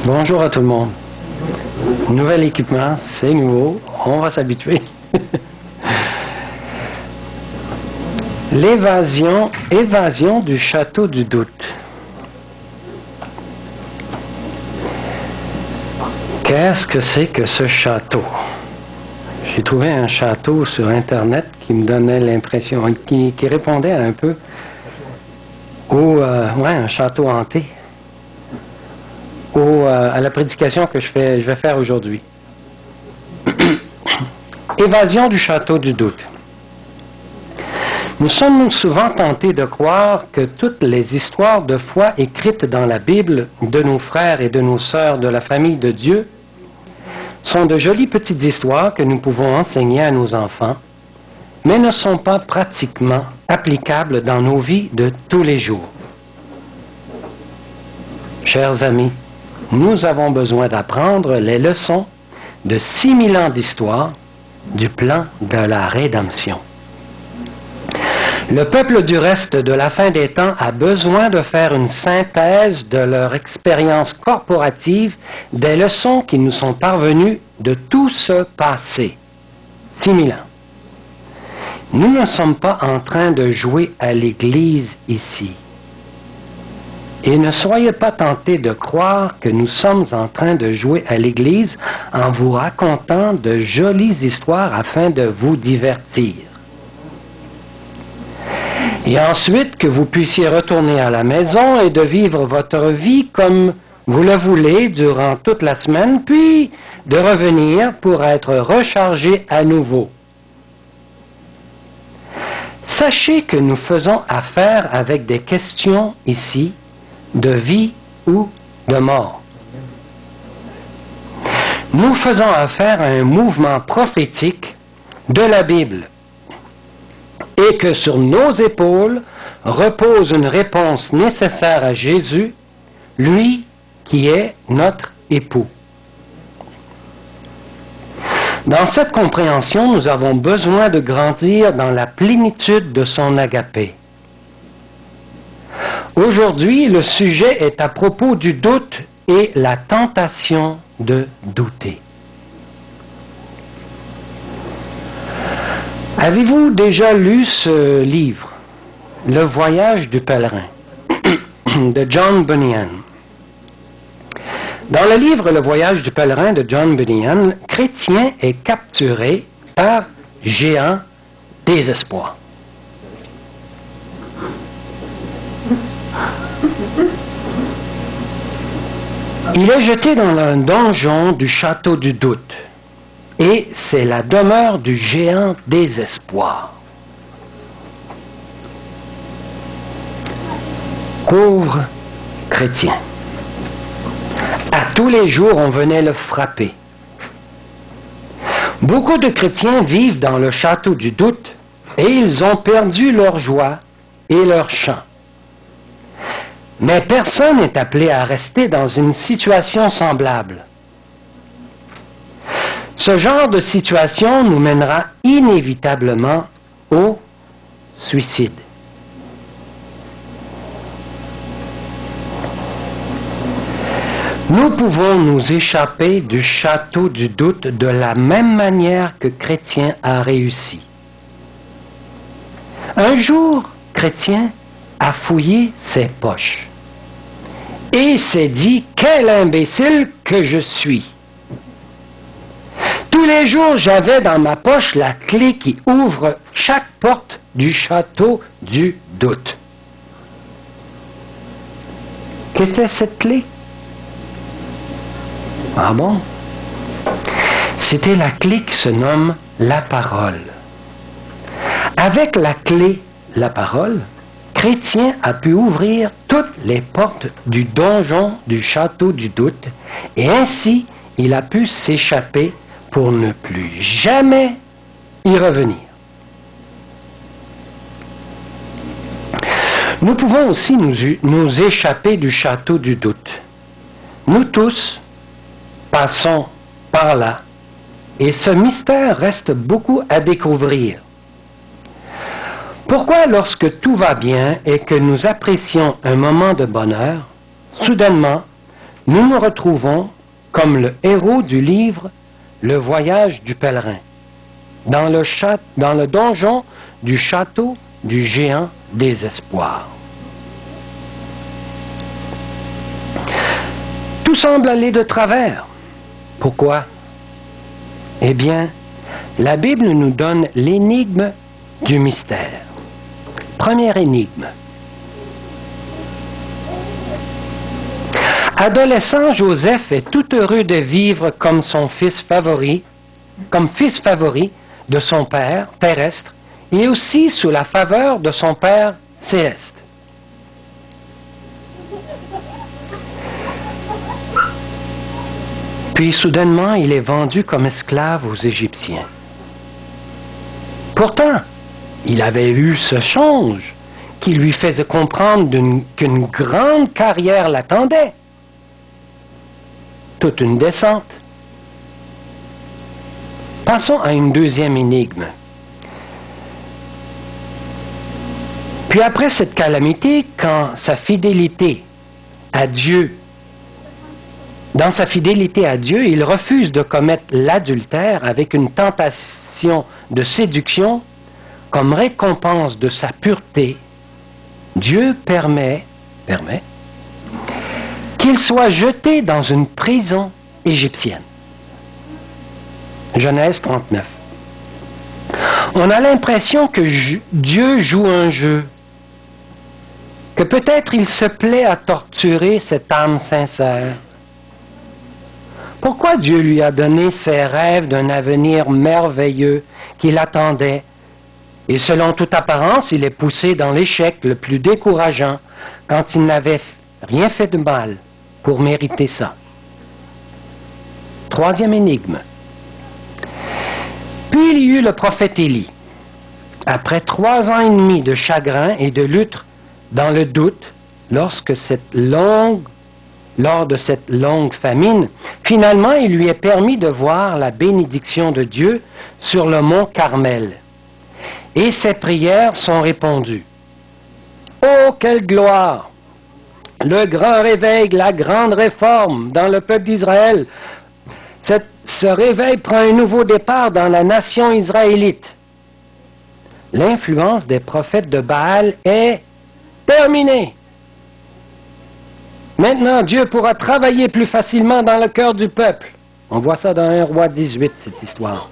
Bonjour à tout le monde. Nouvel équipement, c'est nouveau, on va s'habituer. Évasion du château du doute. Qu'est-ce que c'est que ce château? J'ai trouvé un château sur Internet qui me donnait l'impression, qui répondait un peu un château hanté. À la prédication que je vais faire aujourd'hui. Évasion du château du doute. Nous sommes souvent tentés de croire que toutes les histoires de foi écrites dans la Bible de nos frères et de nos sœurs de la famille de Dieu sont de jolies petites histoires que nous pouvons enseigner à nos enfants, mais ne sont pas pratiquement applicables dans nos vies de tous les jours. Chers amis, nous avons besoin d'apprendre les leçons de 6000 ans d'histoire du plan de la rédemption. Le peuple du reste de la fin des temps a besoin de faire une synthèse de leur expérience corporative des leçons qui nous sont parvenues de tout ce passé. 6000 ans. Nous ne sommes pas en train de jouer à l'Église ici. Et ne soyez pas tentés de croire que nous sommes en train de jouer à l'Église en vous racontant de jolies histoires afin de vous divertir. Et ensuite que vous puissiez retourner à la maison et de vivre votre vie comme vous le voulez durant toute la semaine, puis de revenir pour être rechargé à nouveau. Sachez que nous faisons affaire avec des questions ici de vie ou de mort. Nous faisons affaire à un mouvement prophétique de la Bible et que sur nos épaules repose une réponse nécessaire à Jésus, lui qui est notre époux. Dans cette compréhension, nous avons besoin de grandir dans la plénitude de son agapé. Aujourd'hui, le sujet est à propos du doute et la tentation de douter. Avez-vous déjà lu ce livre, Le voyage du pèlerin, de John Bunyan? Dans le livre Le voyage du pèlerin de John Bunyan, Chrétien est capturé par géant désespoir. Il est jeté dans un donjon du château du doute, et c'est la demeure du géant désespoir. Pauvre chrétien. À tous les jours, on venait le frapper. Beaucoup de chrétiens vivent dans le château du doute, et ils ont perdu leur joie et leur chant. Mais personne n'est appelé à rester dans une situation semblable. Ce genre de situation nous mènera inévitablement au suicide. Nous pouvons nous échapper du château du doute de la même manière que Chrétien a réussi. Un jour, Chrétien a fouillé ses poches et s'est dit « Quel imbécile que je suis !» Tous les jours, j'avais dans ma poche la clé qui ouvre chaque porte du château du doute. Qu'était cette clé? Ah bon? C'était la clé qui se nomme la parole. Avec la clé, la parole, Chrétien a pu ouvrir toutes les portes du donjon du château du doute et ainsi il a pu s'échapper pour ne plus jamais y revenir. Nous pouvons aussi nous échapper du château du doute. Nous tous passons par là et ce mystère reste beaucoup à découvrir. Pourquoi, lorsque tout va bien et que nous apprécions un moment de bonheur, soudainement, nous nous retrouvons comme le héros du livre Le voyage du pèlerin, dans le donjon du château du géant désespoir. Tout semble aller de travers. Pourquoi? Eh bien, la Bible nous donne l'énigme du mystère. Première énigme. Adolescent, Joseph est tout heureux de vivre comme fils favori de son père terrestre et aussi sous la faveur de son père céleste. Puis soudainement, il est vendu comme esclave aux Égyptiens. Pourtant, il avait eu ce songe qui lui faisait comprendre qu'une grande carrière l'attendait. Toute une descente. Passons à une deuxième énigme. Puis après cette calamité, dans sa fidélité à Dieu, il refuse de commettre l'adultère avec une tentation de séduction. Comme récompense de sa pureté, Dieu permet qu'il soit jeté dans une prison égyptienne. Genèse 39. On a l'impression que Dieu joue un jeu, que peut-être il se plaît à torturer cette âme sincère. Pourquoi Dieu lui a donné ses rêves d'un avenir merveilleux qui l'attendait? Et selon toute apparence, il est poussé dans l'échec le plus décourageant quand il n'avait rien fait de mal pour mériter ça. Troisième énigme. Puis il y eut le prophète Élie. Après 3 ans et demi de chagrin et de lutte dans le doute, lors de cette longue famine, finalement il lui est permis de voir la bénédiction de Dieu sur le mont Carmel. Et ses prières sont répondues. Oh, quelle gloire! Le grand réveil, la grande réforme dans le peuple d'Israël. Ce réveil prend un nouveau départ dans la nation israélite. L'influence des prophètes de Baal est terminée. Maintenant, Dieu pourra travailler plus facilement dans le cœur du peuple. On voit ça dans 1 Roi 18, cette histoire.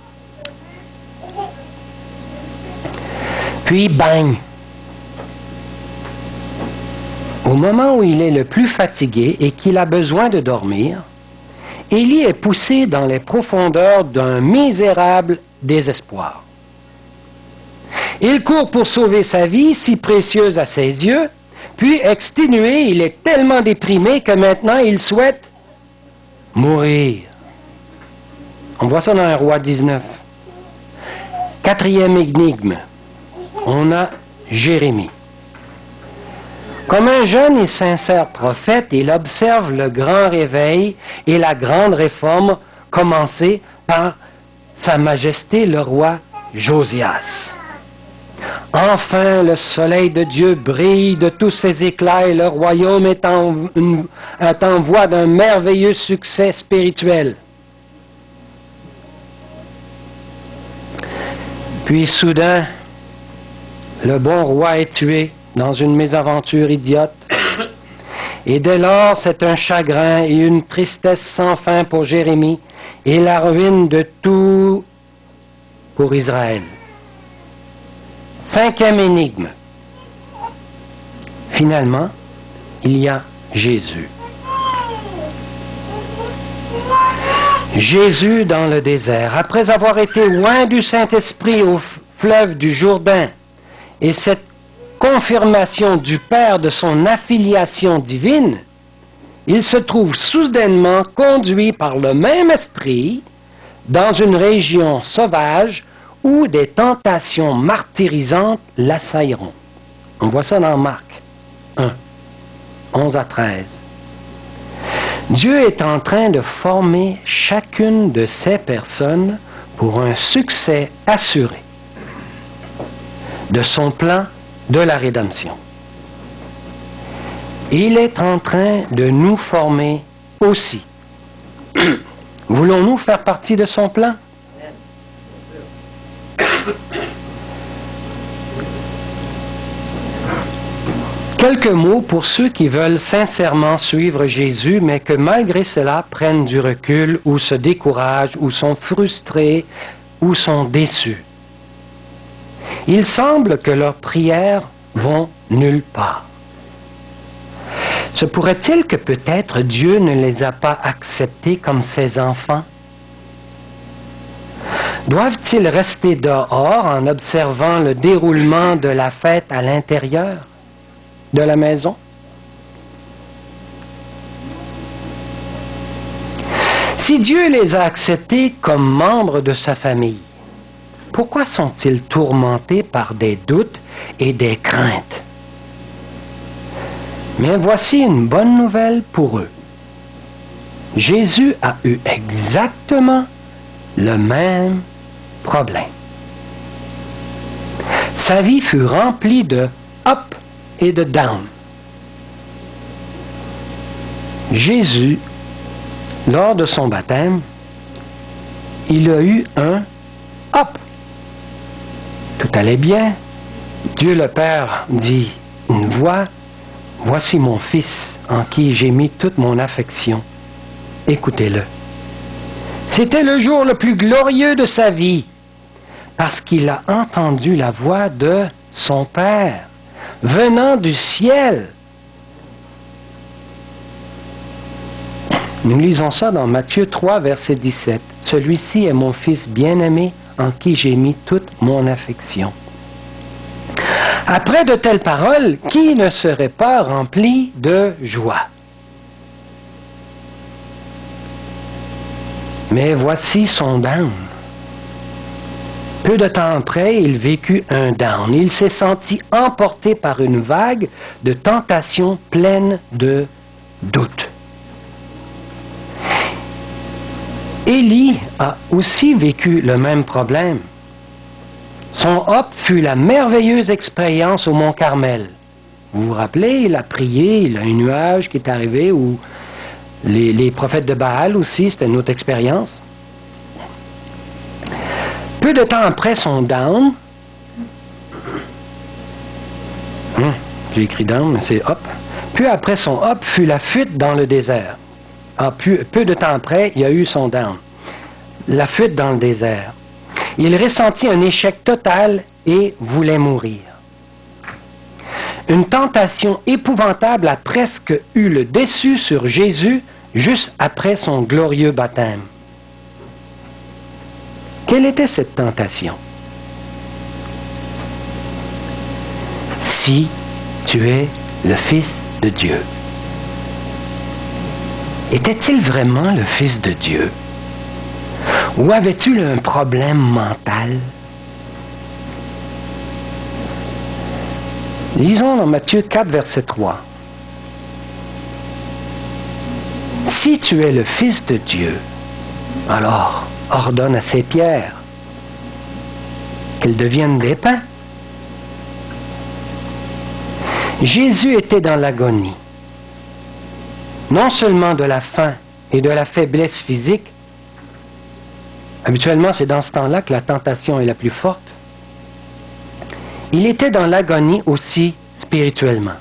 Puis, bang! Au moment où il est le plus fatigué et qu'il a besoin de dormir, Élie est poussé dans les profondeurs d'un misérable désespoir. Il court pour sauver sa vie, si précieuse à ses yeux, puis exténué, il est tellement déprimé que maintenant il souhaite mourir. On voit ça dans 1 Roi 19. Quatrième énigme. On a Jérémie. Comme un jeune et sincère prophète, il observe le grand réveil et la grande réforme commencée par Sa Majesté le roi Josias. Enfin, le soleil de Dieu brille de tous ses éclats et le royaume est en voie d'un merveilleux succès spirituel. Puis soudain, le bon roi est tué dans une mésaventure idiote. Et dès lors, c'est un chagrin et une tristesse sans fin pour Jérémie et la ruine de tout pour Israël. Cinquième énigme. Finalement, il y a Jésus. Jésus dans le désert, après avoir été loin du Saint-Esprit au fleuve du Jourdain, et cette confirmation du Père de son affiliation divine, il se trouve soudainement conduit par le même esprit dans une région sauvage où des tentations martyrisantes l'assailleront. On voit ça dans Marc 1, 11 à 13. Dieu est en train de former chacune de ces personnes pour un succès assuré de son plan de la rédemption. Il est en train de nous former aussi. Voulons-nous faire partie de son plan? Quelques mots pour ceux qui veulent sincèrement suivre Jésus, mais que malgré cela prennent du recul ou se découragent ou sont frustrés ou sont déçus. Il semble que leurs prières vont nulle part. Se pourrait-il que peut-être Dieu ne les a pas acceptés comme ses enfants? Doivent-ils rester dehors en observant le déroulement de la fête à l'intérieur de la maison? Si Dieu les a acceptés comme membres de sa famille, pourquoi sont-ils tourmentés par des doutes et des craintes? Mais voici une bonne nouvelle pour eux. Jésus a eu exactement le même problème. Sa vie fut remplie de up et de down. Jésus, lors de son baptême, il a eu un up. Tout allait bien. Dieu le Père dit une voix: voici mon Fils en qui j'ai mis toute mon affection. Écoutez-le. C'était le jour le plus glorieux de sa vie, parce qu'il a entendu la voix de son Père, venant du ciel. Nous lisons ça dans Matthieu 3, verset 17. Celui-ci est mon Fils bien-aimé, en qui j'ai mis toute mon affection. Après de telles paroles, qui ne serait pas rempli de joie? Mais voici son down. Peu de temps après, il vécut un down. Il s'est senti emporté par une vague de tentations pleines de doutes. Élie a aussi vécu le même problème. Son hop fut la merveilleuse expérience au mont Carmel. Vous vous rappelez, il a prié, il a un nuage qui est arrivé, où les prophètes de Baal aussi, c'était une autre expérience. Peu de temps après son down, j'ai écrit down, mais c'est hop. Peu après son hop fut la fuite dans le désert. Peu de temps après, il y a eu son down. La fuite dans le désert. Il ressentit un échec total et voulait mourir. Une tentation épouvantable a presque eu le dessus sur Jésus juste après son glorieux baptême. Quelle était cette tentation? Si tu es le Fils de Dieu. Était-il vraiment le Fils de Dieu? Ou avais-tu un problème mental? Lisons dans Matthieu 4, verset 3. Si tu es le Fils de Dieu, alors ordonne à ces pierres qu'elles deviennent des pains. Jésus était dans l'agonie, non seulement de la faim et de la faiblesse physique. Habituellement, c'est dans ce temps-là que la tentation est la plus forte. Il était dans l'agonie aussi spirituellement.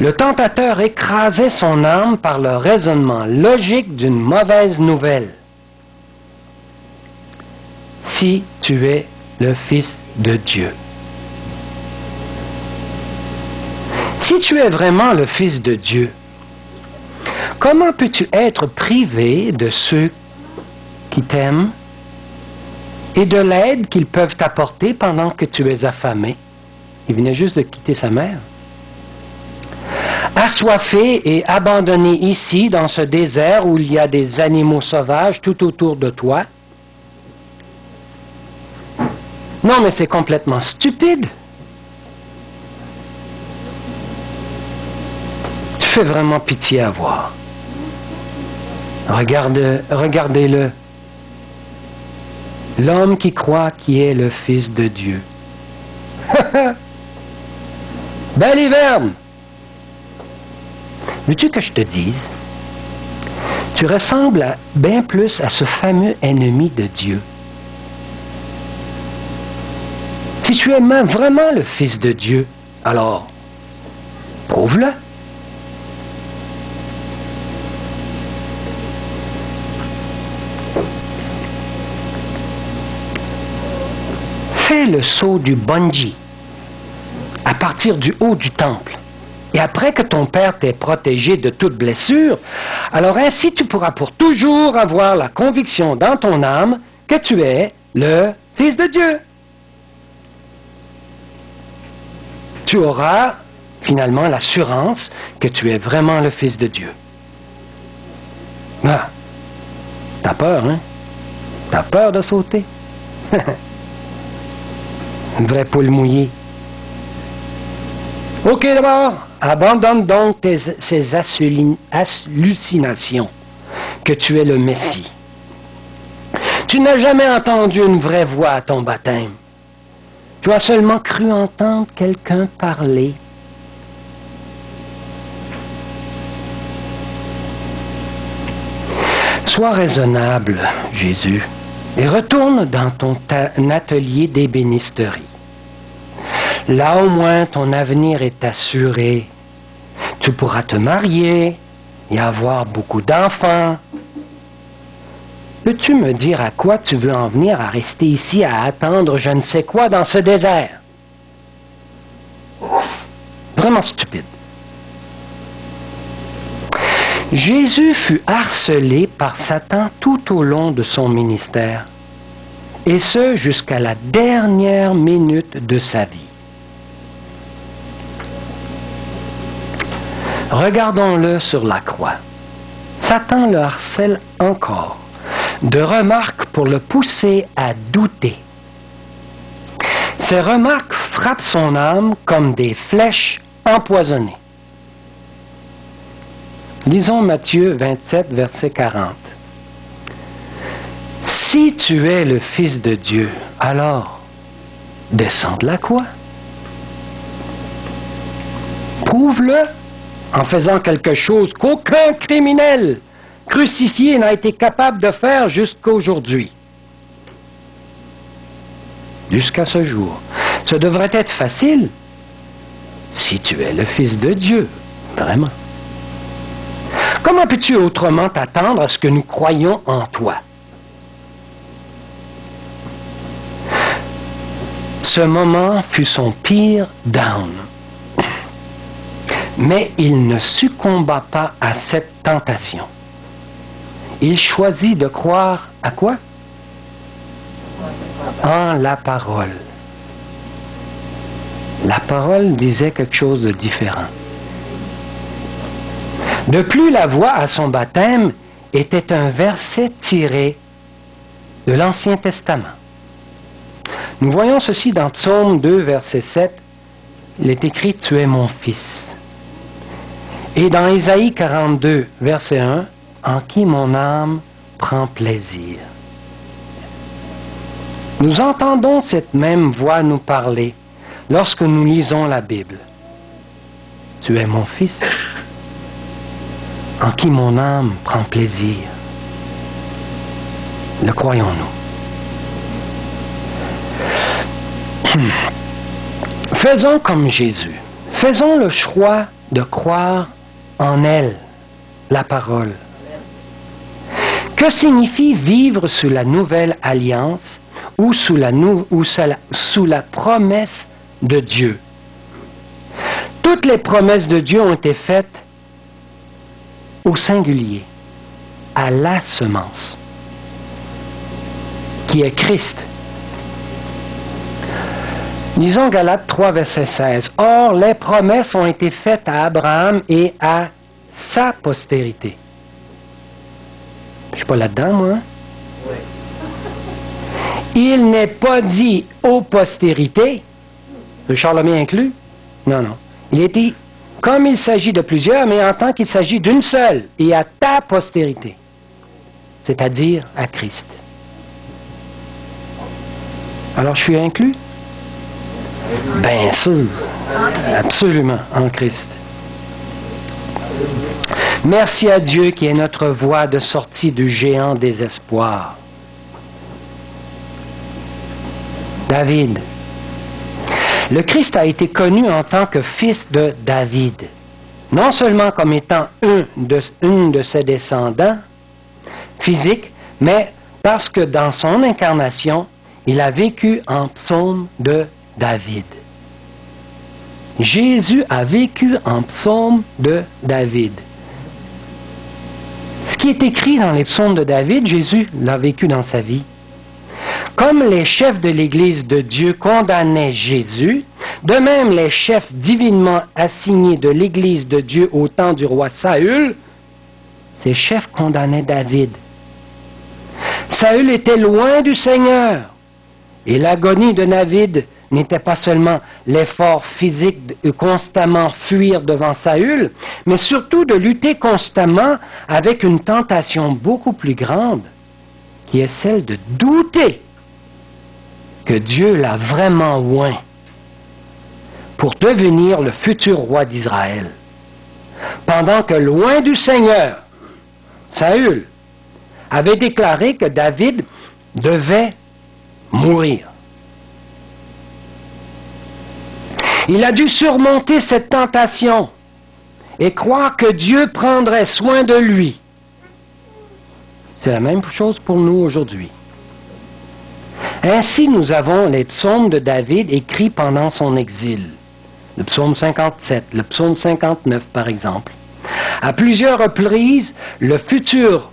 Le tentateur écrasait son âme par le raisonnement logique d'une mauvaise nouvelle. Si tu es le Fils de Dieu. Si tu es vraiment le Fils de Dieu, comment peux-tu être privé de ceux qui t'aiment et de l'aide qu'ils peuvent t'apporter pendant que tu es affamé? Il venait juste de quitter sa mère. Assoiffé et abandonné ici, dans ce désert où il y a des animaux sauvages tout autour de toi. Non, mais c'est complètement stupide. Tu fais vraiment pitié à voir. Regardez-le. L'homme qui croit qu'il est le Fils de Dieu. Belle hiverne! Veux-tu que je te dise? Tu ressembles bien plus à ce fameux ennemi de Dieu. Si tu es vraiment le Fils de Dieu, alors, prouve-le. Fais le saut du bungee à partir du haut du temple. Et après que ton Père t'ait protégé de toute blessure, alors ainsi tu pourras pour toujours avoir la conviction dans ton âme que tu es le Fils de Dieu. Tu auras finalement l'assurance que tu es vraiment le Fils de Dieu. Ah, t'as peur, hein? T'as peur de sauter? Une vraie poule mouillée. Ok, d'abord, abandonne donc ces hallucinations que tu es le Messie. Tu n'as jamais entendu une vraie voix à ton baptême. Tu as seulement cru entendre quelqu'un parler. Sois raisonnable, Jésus, et retourne dans ton atelier d'ébénisterie. Là au moins ton avenir est assuré. Tu pourras te marier et avoir beaucoup d'enfants. Peux-tu me dire à quoi tu veux en venir à rester ici à attendre je ne sais quoi dans ce désert? Vraiment stupide. Jésus fut harcelé par Satan tout au long de son ministère, et ce jusqu'à la dernière minute de sa vie. Regardons-le sur la croix. Satan le harcèle encore, de remarques pour le pousser à douter. Ces remarques frappent son âme comme des flèches empoisonnées. Lisons Matthieu 27, verset 40. Si tu es le Fils de Dieu, alors descends de la croix. Prouve-le en faisant quelque chose qu'aucun criminel crucifié n'a été capable de faire jusqu'à aujourd'hui. Jusqu'à ce jour. Ce devrait être facile si tu es le Fils de Dieu, vraiment. Comment peux-tu autrement t'attendre à ce que nous croyons en toi? Ce moment fut son pire down. Mais il ne succomba pas à cette tentation. Il choisit de croire à quoi? En la parole. La parole disait quelque chose de différent. De plus, la voix à son baptême était un verset tiré de l'Ancien Testament. Nous voyons ceci dans Psaume 2, verset 7. Il est écrit « Tu es mon fils ». Et dans Ésaïe 42, verset 1, « En qui mon âme prend plaisir ». Nous entendons cette même voix nous parler lorsque nous lisons la Bible. « Tu es mon fils ». En qui mon âme prend plaisir. Le croyons-nous? Faisons comme Jésus. Faisons le choix de croire en elle, la parole. Que signifie vivre sous la nouvelle alliance ou sous la promesse de Dieu? Toutes les promesses de Dieu ont été faites au singulier, à la semence, qui est Christ. Lisons Galates 3, verset 16. Or, les promesses ont été faites à Abraham et à sa postérité. Je ne suis pas là-dedans, moi. Hein? Oui. Il n'est pas dit aux postérités, Richard Lemay inclus. Non, non. Il est dit comme il s'agit de plusieurs, mais en tant qu'il s'agit d'une seule, et à ta postérité, c'est-à-dire à Christ. Alors je suis inclus? Bien sûr, absolument, en Christ. Merci à Dieu qui est notre voie de sortie du géant désespoir. David. Le Christ a été connu en tant que fils de David, non seulement comme étant une de ses descendants physiques, mais parce que dans son incarnation, il a vécu en psaume de David. Jésus a vécu en psaume de David. Ce qui est écrit dans les psaumes de David, Jésus l'a vécu dans sa vie. Comme les chefs de l'Église de Dieu condamnaient Jésus, de même les chefs divinement assignés de l'Église de Dieu au temps du roi Saül, ces chefs condamnaient David. Saül était loin du Seigneur, et l'agonie de David n'était pas seulement l'effort physique de constamment fuir devant Saül, mais surtout de lutter constamment avec une tentation beaucoup plus grande, qui est celle de douter que Dieu l'a vraiment oint pour devenir le futur roi d'Israël. Pendant que loin du Seigneur, Saül avait déclaré que David devait mourir. Il a dû surmonter cette tentation et croire que Dieu prendrait soin de lui. C'est la même chose pour nous aujourd'hui. Ainsi, nous avons les psaumes de David écrits pendant son exil. Le psaume 57, le psaume 59 par exemple. À plusieurs reprises, le futur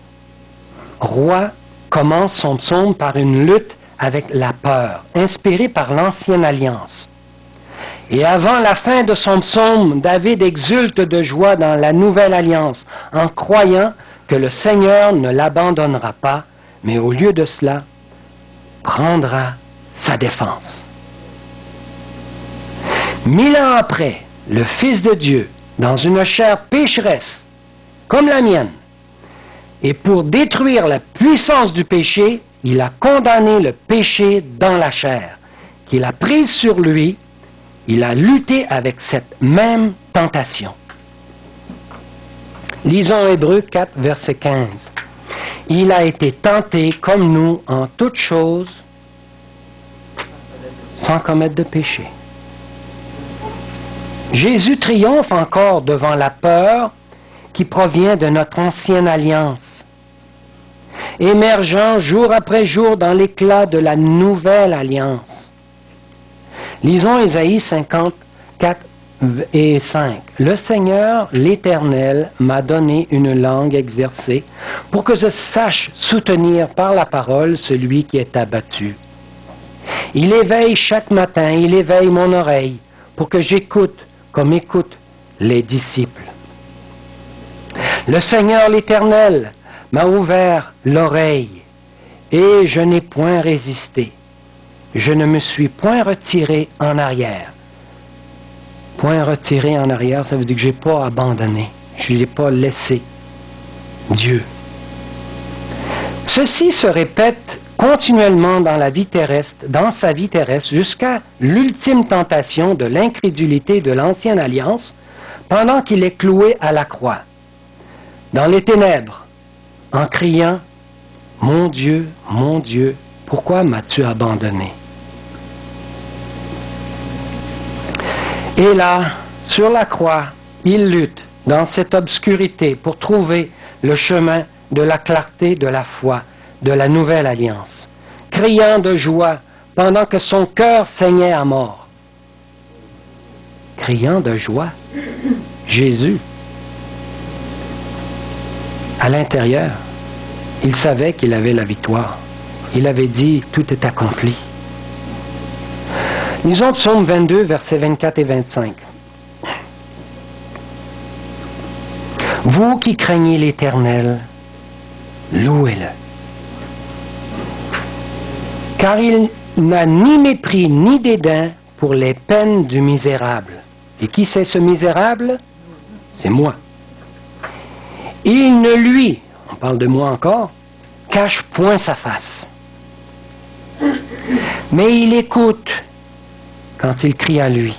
roi commence son psaume par une lutte avec la peur, inspirée par l'Ancienne Alliance. Et avant la fin de son psaume, David exulte de joie dans la Nouvelle Alliance, en croyant que le Seigneur ne l'abandonnera pas, mais au lieu de cela, prendra sa défense. 1000 ans après, le Fils de Dieu, dans une chair pécheresse, comme la mienne, et pour détruire la puissance du péché, il a condamné le péché dans la chair, qu'il a prise sur lui. Il a lutté avec cette même tentation. Lisons Hébreux 4, verset 15. Il a été tenté comme nous en toutes choses, sans commettre de péché. Jésus triomphe encore devant la peur qui provient de notre ancienne alliance, émergeant jour après jour dans l'éclat de la nouvelle alliance. Lisons Ésaïe 54 et 5. Le Seigneur, l'Éternel, m'a donné une langue exercée pour que je sache soutenir par la parole celui qui est abattu. Il éveille chaque matin, il éveille mon oreille pour que j'écoute comme écoutent les disciples. Le Seigneur, l'Éternel, m'a ouvert l'oreille et je n'ai point résisté. Je ne me suis point retiré en arrière. Point retiré en arrière, ça veut dire que je n'ai pas abandonné. Je n'ai pas laissé Dieu. Ceci se répète continuellement dans la vie terrestre, dans sa vie terrestre, jusqu'à l'ultime tentation de l'incrédulité de l'Ancienne Alliance, pendant qu'il est cloué à la croix, dans les ténèbres, en criant « Mon Dieu, pourquoi m'as-tu abandonné ?» Et là, sur la croix, il lutte dans cette obscurité pour trouver le chemin de la clarté de la foi, de la nouvelle alliance, criant de joie pendant que son cœur saignait à mort. Criant de joie, Jésus, à l'intérieur, il savait qu'il avait la victoire. Il avait dit, tout est accompli. Lisons Psaume 22, versets 24 et 25. Vous qui craignez l'Éternel, louez-le. Car il n'a ni mépris ni dédain pour les peines du misérable. Et qui c'est ce misérable? C'est moi. Il ne lui, on parle de moi encore, cache point sa face. Mais il écoute quand il crie à lui.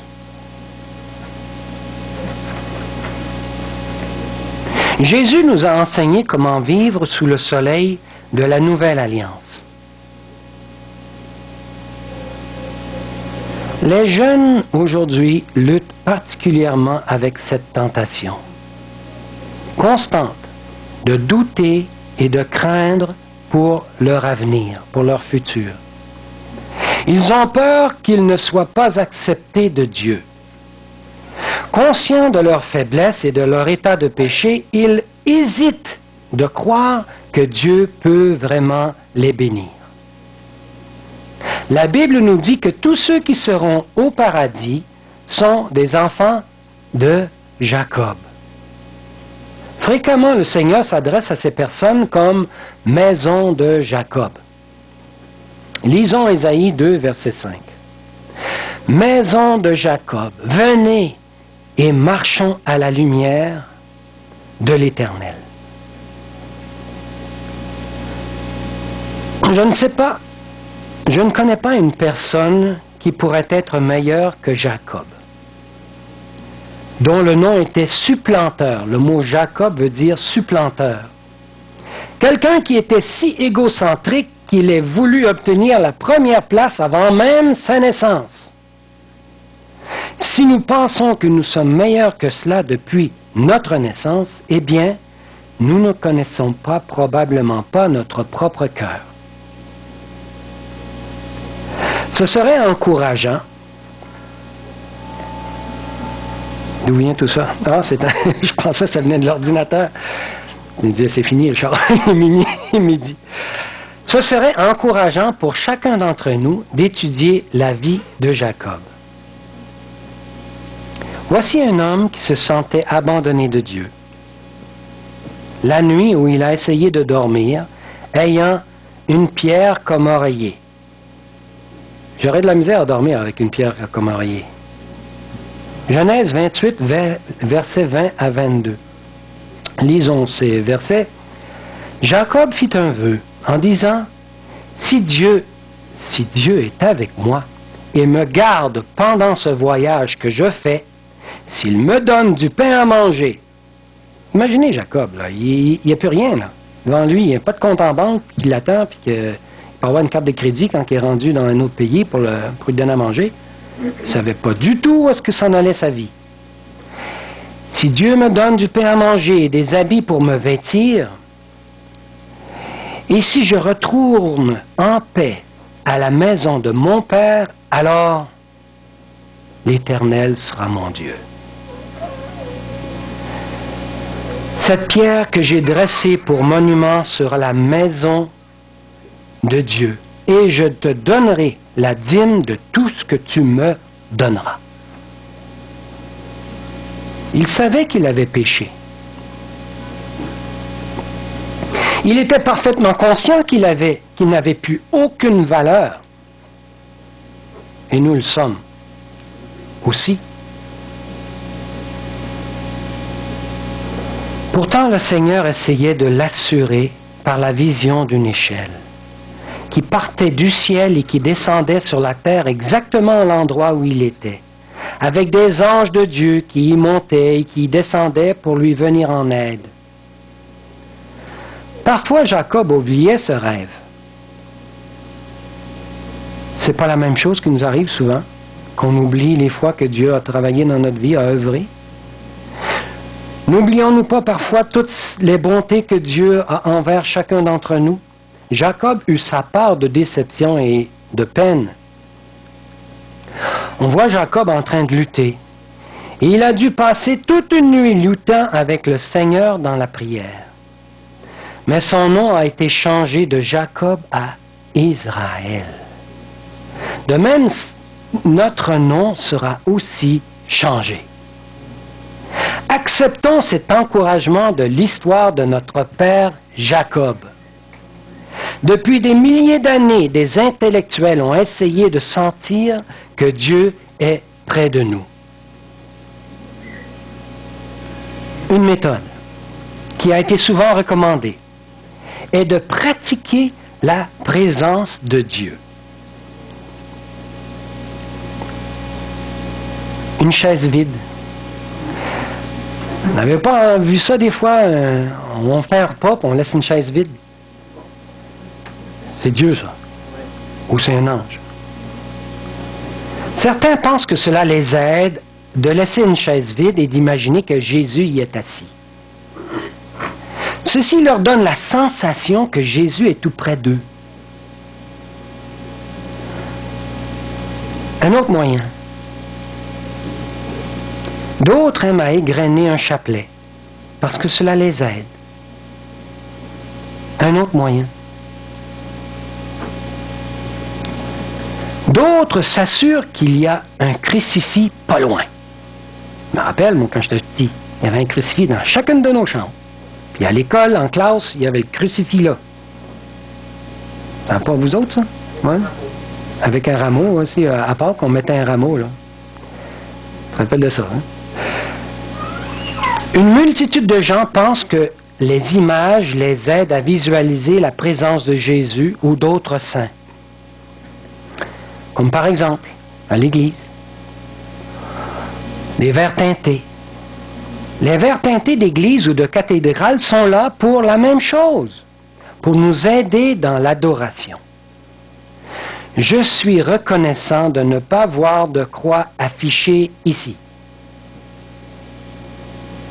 Jésus nous a enseigné comment vivre sous le soleil de la nouvelle alliance. Les jeunes aujourd'hui luttent particulièrement avec cette tentation constante de douter et de craindre pour leur avenir, pour leur futur. Ils ont peur qu'ils ne soient pas acceptés de Dieu. Conscients de leur faiblesse et de leur état de péché, ils hésitent de croire que Dieu peut vraiment les bénir. La Bible nous dit que tous ceux qui seront au paradis sont des enfants de Jacob. Fréquemment, le Seigneur s'adresse à ces personnes comme « maison de Jacob ». Lisons Ésaïe 2, verset 5. « Maison de Jacob, venez et marchons à la lumière de l'Éternel. » Je ne sais pas, je ne connais pas une personne qui pourrait être meilleure que Jacob, dont le nom était supplanteur. Le mot Jacob veut dire supplanteur. Quelqu'un qui était si égocentrique qu'il ait voulu obtenir la première place avant même sa naissance. Si nous pensons que nous sommes meilleurs que cela depuis notre naissance, eh bien, nous ne connaissons probablement pas notre propre cœur. Ce serait encourageant. D'où vient tout ça? Ah, je pensais que ça venait de l'ordinateur. Il me disait, c'est fini, Richard. Il est midi. Ce serait encourageant pour chacun d'entre nous d'étudier la vie de Jacob. Voici un homme qui se sentait abandonné de Dieu. La nuit où il a essayé de dormir, ayant une pierre comme oreiller. J'aurais de la misère à dormir avec une pierre comme oreiller. Genèse 28, versets 20 à 22. Lisons ces versets. Jacob fit un vœu en disant, si Dieu est avec moi et me garde pendant ce voyage que je fais, s'il me donne du pain à manger. Imaginez Jacob, là, il n'y a plus rien, là. Devant lui, il n'y a pas de compte en banque qui l'attend, puis qu'il peut avoir une carte de crédit quand il est rendu dans un autre pays pour lui donner à manger. Il ne savait pas du tout où est-ce que s'en allait sa vie. Si Dieu me donne du pain à manger et des habits pour me vêtir, et si je retourne en paix à la maison de mon Père, alors l'Éternel sera mon Dieu. Cette pierre que j'ai dressée pour monument sera la maison de Dieu, et je te donnerai la dîme de tout ce que tu me donneras. Il savait qu'il avait péché. Il était parfaitement conscient qu'il n'avait plus aucune valeur. Et nous le sommes aussi. Pourtant, le Seigneur essayait de l'assurer par la vision d'une échelle qui partait du ciel et qui descendait sur la terre exactement à l'endroit où il était, avec des anges de Dieu qui y montaient et qui y descendaient pour lui venir en aide. Parfois, Jacob oubliait ce rêve. C'est pas la même chose qui nous arrive souvent, qu'on oublie les fois que Dieu a travaillé dans notre vie, a œuvré. N'oublions-nous pas parfois toutes les bontés que Dieu a envers chacun d'entre nous? Jacob eut sa part de déception et de peine. On voit Jacob en train de lutter. Et il a dû passer toute une nuit luttant avec le Seigneur dans la prière. Mais son nom a été changé de Jacob à Israël. De même, notre nom sera aussi changé. Acceptons cet encouragement de l'histoire de notre père Jacob. Depuis des milliers d'années, des intellectuels ont essayé de sentir que Dieu est près de nous. Une méthode qui a été souvent recommandée est de pratiquer la présence de Dieu. Une chaise vide. Vous n'avez pas vu ça des fois? On fait un repas et on laisse une chaise vide. C'est Dieu, ça. Ou c'est un ange. Certains pensent que cela les aide de laisser une chaise vide et d'imaginer que Jésus y est assis. Ceci leur donne la sensation que Jésus est tout près d'eux. Un autre moyen. D'autres aiment à égrener un chapelet parce que cela les aide. Un autre moyen. D'autres s'assurent qu'il y a un crucifix pas loin. Je me rappelle, moi, quand j'étais petit, il y avait un crucifix dans chacune de nos chambres. Puis à l'école, en classe, il y avait le crucifix là. C'est pas vous autres, ça? Ouais. Avec un rameau aussi, à part qu'on mettait un rameau, là. Je me rappelle de ça, hein? Une multitude de gens pensent que les images les aident à visualiser la présence de Jésus ou d'autres saints. Comme par exemple, à l'église, les verres teintés. Les verres teintés d'église ou de cathédrale sont là pour la même chose, pour nous aider dans l'adoration. Je suis reconnaissant de ne pas voir de croix affichée ici,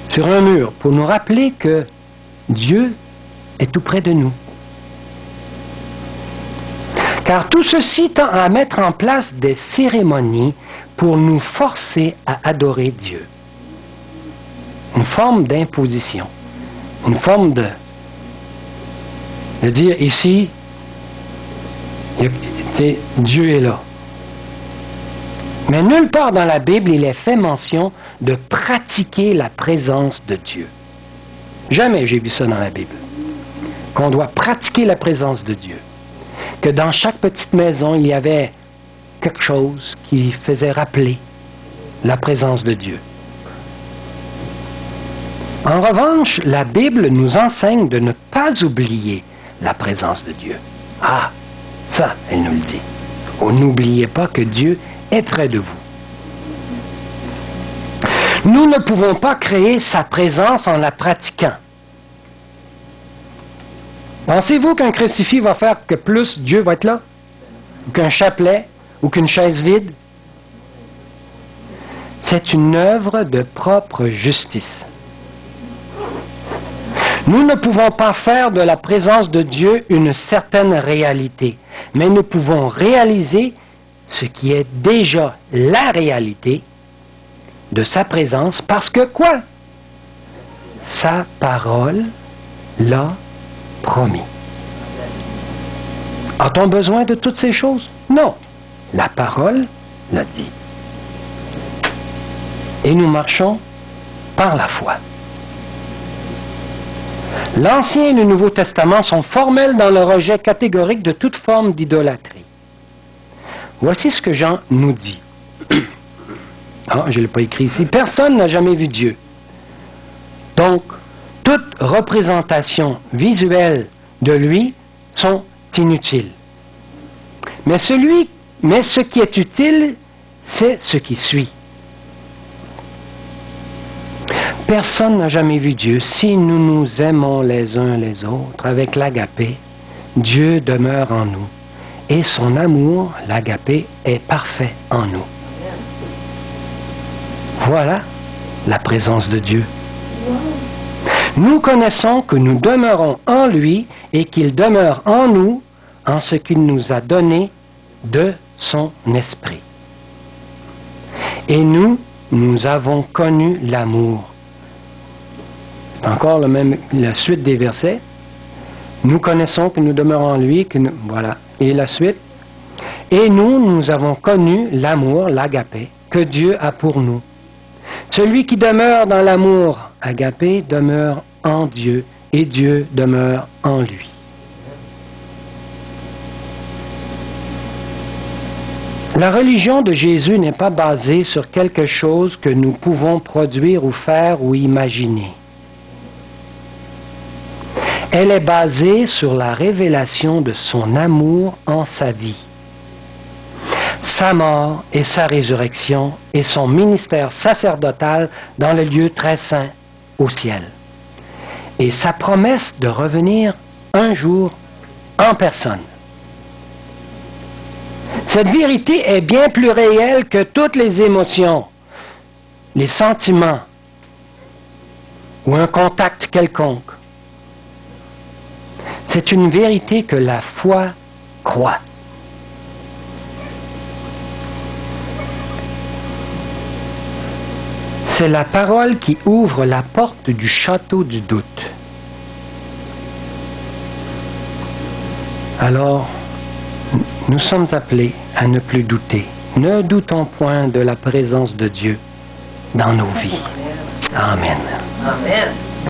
sur un mur, pour nous rappeler que Dieu est tout près de nous. Car tout ceci tend à mettre en place des cérémonies pour nous forcer à adorer Dieu. Une forme d'imposition, une forme de dire ici, Dieu est là. Mais nulle part dans la Bible il est fait mention de pratiquer la présence de Dieu. Jamais j'ai vu ça dans la Bible. Qu'on doit pratiquer la présence de Dieu. Que dans chaque petite maison, il y avait quelque chose qui faisait rappeler la présence de Dieu. En revanche, la Bible nous enseigne de ne pas oublier la présence de Dieu. Ah, ça, elle nous le dit. Oh, n'oubliez pas que Dieu est près de vous. Nous ne pouvons pas créer sa présence en la pratiquant. Pensez-vous qu'un crucifix va faire que plus Dieu va être là? Ou qu'un chapelet? Ou qu'une chaise vide? C'est une œuvre de propre justice. Nous ne pouvons pas faire de la présence de Dieu une certaine réalité, mais nous pouvons réaliser ce qui est déjà la réalité de sa présence, parce que quoi? Sa parole l'a promis. A-t-on besoin de toutes ces choses? Non. La parole l'a dit. Et nous marchons par la foi. L'Ancien et le Nouveau Testament sont formels dans le rejet catégorique de toute forme d'idolâtrie. Voici ce que Jean nous dit. Ah, je ne l'ai pas écrit ici. Personne n'a jamais vu Dieu. Donc, toute représentation visuelle de lui sont inutiles. Mais ce qui est utile, c'est ce qui suit. Personne n'a jamais vu Dieu. Si nous nous aimons les uns les autres avec l'agapé, Dieu demeure en nous. Et son amour, l'agapé, est parfait en nous. Voilà la présence de Dieu. Nous connaissons que nous demeurons en lui et qu'il demeure en nous en ce qu'il nous a donné de son esprit. Et nous avons connu l'amour. C'est encore la suite des versets. Nous connaissons que nous demeurons en lui, voilà. Et la suite. Et nous avons connu l'amour, l'agapé, que Dieu a pour nous. Celui qui demeure dans l'amour, agapé, demeure en Dieu, et Dieu demeure en lui. La religion de Jésus n'est pas basée sur quelque chose que nous pouvons produire ou faire ou imaginer. Elle est basée sur la révélation de son amour en sa vie. Sa mort et sa résurrection et son ministère sacerdotal dans le lieu très saint, au ciel. Et sa promesse de revenir un jour en personne. Cette vérité est bien plus réelle que toutes les émotions, les sentiments ou un contact quelconque. C'est une vérité que la foi croit. C'est la parole qui ouvre la porte du château du doute. Alors, nous sommes appelés à ne plus douter. Ne doutons point de la présence de Dieu dans nos vies. Amen. Amen.